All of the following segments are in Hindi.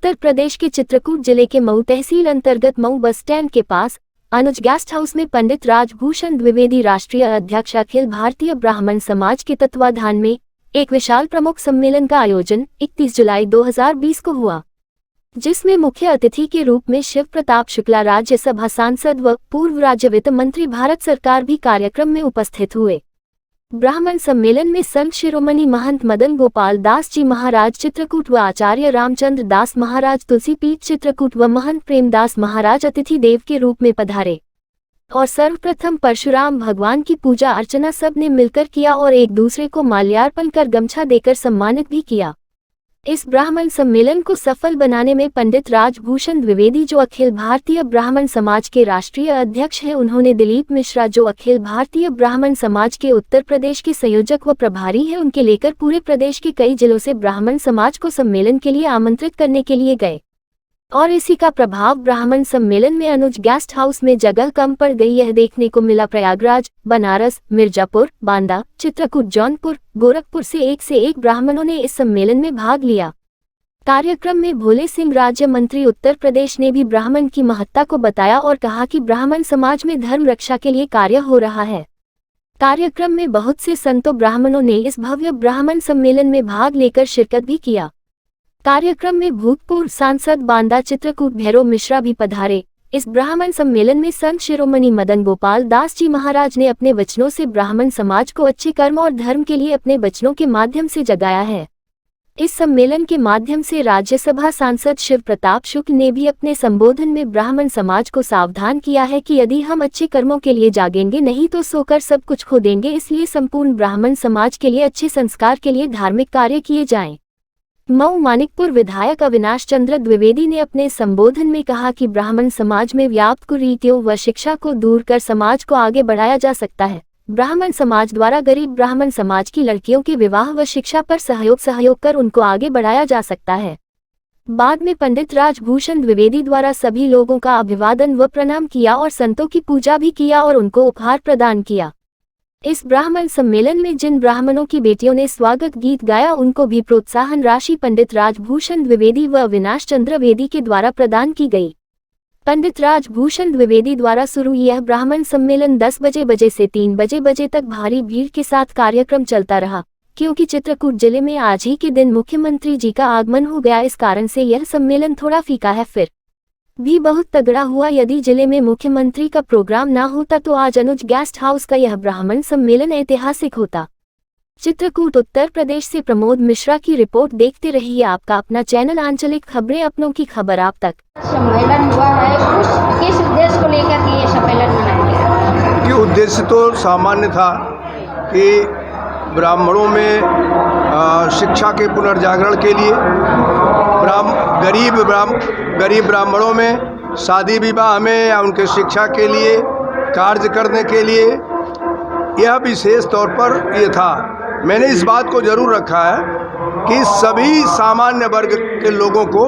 उत्तर प्रदेश के चित्रकूट जिले के मऊ तहसील अंतर्गत मऊ बस स्टैंड के पास अनुज गेस्ट हाउस में पंडित राजभूषण द्विवेदी राष्ट्रीय अध्यक्ष अखिल भारतीय ब्राह्मण समाज के तत्वाधान में एक विशाल प्रमुख सम्मेलन का आयोजन 31 जुलाई 2020 को हुआ, जिसमें मुख्य अतिथि के रूप में शिव प्रताप शुक्ला राज्यसभा सांसद व पूर्व राज्य वित्त मंत्री भारत सरकार भी कार्यक्रम में उपस्थित हुए। ब्राह्मण सम्मेलन में संत शिरोमणि महंत मदन गोपाल दास जी महाराज चित्रकूट व आचार्य रामचंद्र दास महाराज तुलसीपीठ चित्रकूट व महंत प्रेमदास महाराज अतिथि देव के रूप में पधारे और सर्वप्रथम परशुराम भगवान की पूजा अर्चना सब ने मिलकर किया और एक दूसरे को माल्यार्पण कर गमछा देकर सम्मानित भी किया। इस ब्राह्मण सम्मेलन को सफल बनाने में पंडित राजभूषण द्विवेदी जो अखिल भारतीय ब्राह्मण समाज के राष्ट्रीय अध्यक्ष हैं, उन्होंने दिलीप मिश्रा जो अखिल भारतीय ब्राह्मण समाज के उत्तर प्रदेश के संयोजक व प्रभारी हैं, उनके लेकर पूरे प्रदेश के कई जिलों से ब्राह्मण समाज को सम्मेलन के लिए आमंत्रित करने के लिए गए और इसी का प्रभाव ब्राह्मण सम्मेलन में अनुज गेस्ट हाउस में जगह कम पड़ गई, यह देखने को मिला। प्रयागराज, बनारस, मिर्जापुर, बांदा, चित्रकूट, जौनपुर, गोरखपुर से एक ब्राह्मणों ने इस सम्मेलन में भाग लिया। कार्यक्रम में भोले सिंह राज्य मंत्री उत्तर प्रदेश ने भी ब्राह्मण की महत्ता को बताया और कहा कि ब्राह्मण समाज में धर्म रक्षा के लिए कार्य हो रहा है। कार्यक्रम में बहुत से संतों ब्राह्मणों ने इस भव्य ब्राह्मण सम्मेलन में भाग लेकर शिरकत भी किया। कार्यक्रम में भूतपूर्व सांसद बांदा चित्रकूट भैरव मिश्रा भी पधारे। इस ब्राह्मण सम्मेलन में संत शिरोमणि मदन गोपाल दास जी महाराज ने अपने वचनों से ब्राह्मण समाज को अच्छे कर्म और धर्म के लिए अपने वचनों के माध्यम से जगाया है। इस सम्मेलन के माध्यम से राज्यसभा सांसद शिव प्रताप शुक्ल ने भी अपने संबोधन में ब्राह्मण समाज को सावधान किया है कि यदि हम अच्छे कर्मों के लिए जागेंगे नहीं तो सोकर सब कुछ खो देंगे, इसलिए संपूर्ण ब्राह्मण समाज के लिए अच्छे संस्कार के लिए धार्मिक कार्य किए जाएं। मऊ मानिकपुर विधायक अविनाश चंद्र द्विवेदी ने अपने संबोधन में कहा कि ब्राह्मण समाज में व्याप्त कुरीतियों व शिक्षा को दूर कर समाज को आगे बढ़ाया जा सकता है। ब्राह्मण समाज द्वारा गरीब ब्राह्मण समाज की लड़कियों के विवाह व शिक्षा पर सहयोग कर उनको आगे बढ़ाया जा सकता है। बाद में पंडित राजभूषण द्विवेदी द्वारा सभी लोगों का अभिवादन व प्रणाम किया और संतों की पूजा भी किया और उनको उपहार प्रदान किया। इस ब्राह्मण सम्मेलन में जिन ब्राह्मणों की बेटियों ने स्वागत गीत गाया उनको भी प्रोत्साहन राशि पंडित राजभूषण द्विवेदी व अविनाश चंद्र द्विवेदी के द्वारा प्रदान की गई। पंडित राजभूषण द्विवेदी द्वारा शुरू यह ब्राह्मण सम्मेलन 10 बजे से 3 बजे तक भारी भीड़ के साथ कार्यक्रम चलता रहा, क्योंकि चित्रकूट जिले में आज ही के दिन मुख्यमंत्री जी का आगमन हो गया। इस कारण से यह सम्मेलन थोड़ा फीका है, फिर भी बहुत तगड़ा हुआ। यदि जिले में मुख्यमंत्री का प्रोग्राम ना होता तो आज अनुज गेस्ट हाउस का यह ब्राह्मण सम्मेलन ऐतिहासिक होता। चित्रकूट उत्तर प्रदेश से प्रमोद मिश्रा की रिपोर्ट। देखते रहिए आपका अपना चैनल आंचलिक खबरें, अपनों की खबर आप तक। सम्मेलन हुआ है, किस उद्देश्य को लेकर के ये सम्मेलन मनाया गया? कि उद्देश्य तो सामान्य था कि ब्राह्मणों में शिक्षा के पुनर्जागरण के लिए गरीब ब्राह्मणों में शादी विवाह में या उनके शिक्षा के लिए कार्य करने के लिए यह विशेष तौर पर ये था। मैंने इस बात को जरूर रखा है कि सभी सामान्य वर्ग के लोगों को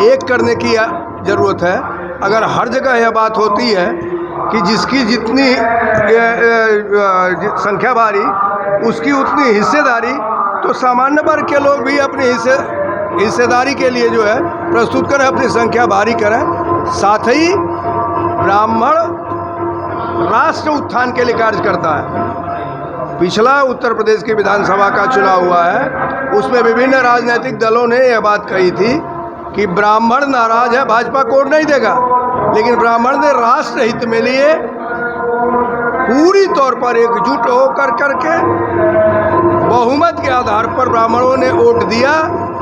एक करने की ज़रूरत है। अगर हर जगह यह बात होती है कि जिसकी जितनी संख्या भारी उसकी उतनी हिस्सेदारी, तो सामान्य वर्ग के लोग भी अपनी हिस्सेदारी के लिए जो है प्रस्तुत करें, अपनी संख्या भारी करें। साथ ही ब्राह्मण राष्ट्र उत्थान के लिए कार्य करता है। पिछला उत्तर प्रदेश की विधानसभा का चुनाव हुआ है, उसमें विभिन्न राजनीतिक दलों ने यह बात कही थी कि ब्राह्मण नाराज है, भाजपा वोट नहीं देगा, लेकिन ब्राह्मण ने राष्ट्र हित में लिए पूरी तौर पर एकजुट होकर करके बहुमत के आधार पर ब्राह्मणों ने वोट दिया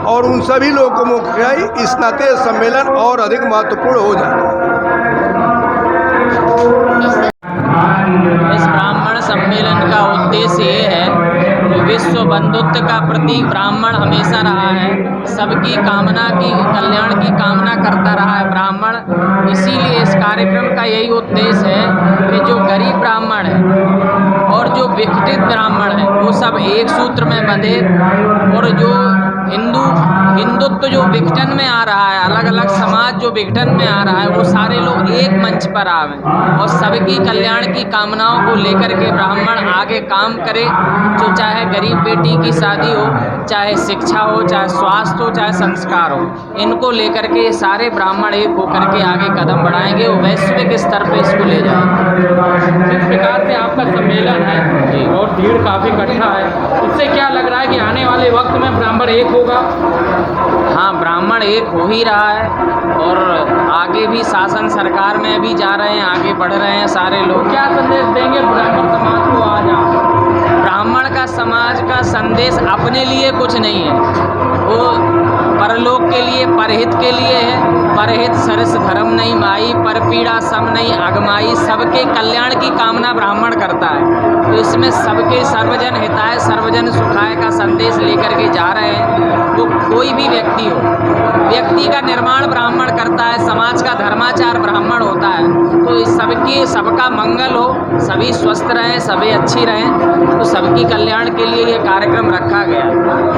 और उन सभी लोगों को मुख्य इस नाते सम्मेलन और अधिक महत्वपूर्ण हो जाता है। इस ब्राह्मण सम्मेलन का उद्देश्य ये है कि विश्व बंधुत्व का प्रतीक ब्राह्मण हमेशा रहा है, सबकी कामना की कल्याण की कामना करता रहा है ब्राह्मण। इसीलिए इस कार्यक्रम का यही उद्देश्य है कि जो गरीब ब्राह्मण है और जो विघटित ब्राह्मण है वो सब एक सूत्र में बंधे और जो हिंदुत्व जो विघटन में आ रहा है, अलग अलग समाज जो विघटन में आ रहा है, वो सारे लोग एक मंच पर आवें और सबकी कल्याण की कामनाओं को लेकर के ब्राह्मण आगे काम करे। जो चाहे गरीब बेटी की शादी हो, चाहे शिक्षा हो, चाहे स्वास्थ्य हो, चाहे संस्कार हो, इनको लेकर के सारे ब्राह्मण एक होकर के आगे कदम बढ़ाएंगे और वैश्विक स्तर पे इसको ले जाएंगे। जिस प्रकार से आपका सम्मेलन है और भीड़ काफ़ी इकट्ठा है, इससे क्या लग रहा है कि आने वाले वक्त में ब्राह्मण एक होगा? हाँ, ब्राह्मण एक हो ही रहा है और आगे भी शासन सरकार में भी जा रहे हैं, आगे बढ़ रहे हैं सारे लोग। क्या संदेश देंगे ब्राह्मण समाज को आज आप? ब्राह्मण का समाज का संदेश अपने लिए कुछ नहीं है, वो परलोक के लिए, परहित के लिए है। परहित सरस धर्म नहीं माई, पर पीड़ा सम नहीं अगमाई। सबके कल्याण की कामना ब्राह्मण करता है, तो इसमें सबके सर्वजन हिताय सर्वजन सुखाय का संदेश लेकर के जा रहे हैं। वो कोई भी व्यक्ति हो, व्यक्ति का निर्माण ब्राह्मण करता है, समाज का धर्माचार ब्राह्मण होता है। तो इस सबका मंगल हो, सभी स्वस्थ रहें, सभी अच्छी रहें, तो सबकी कल्याण के लिए ये कार्यक्रम रखा गया है।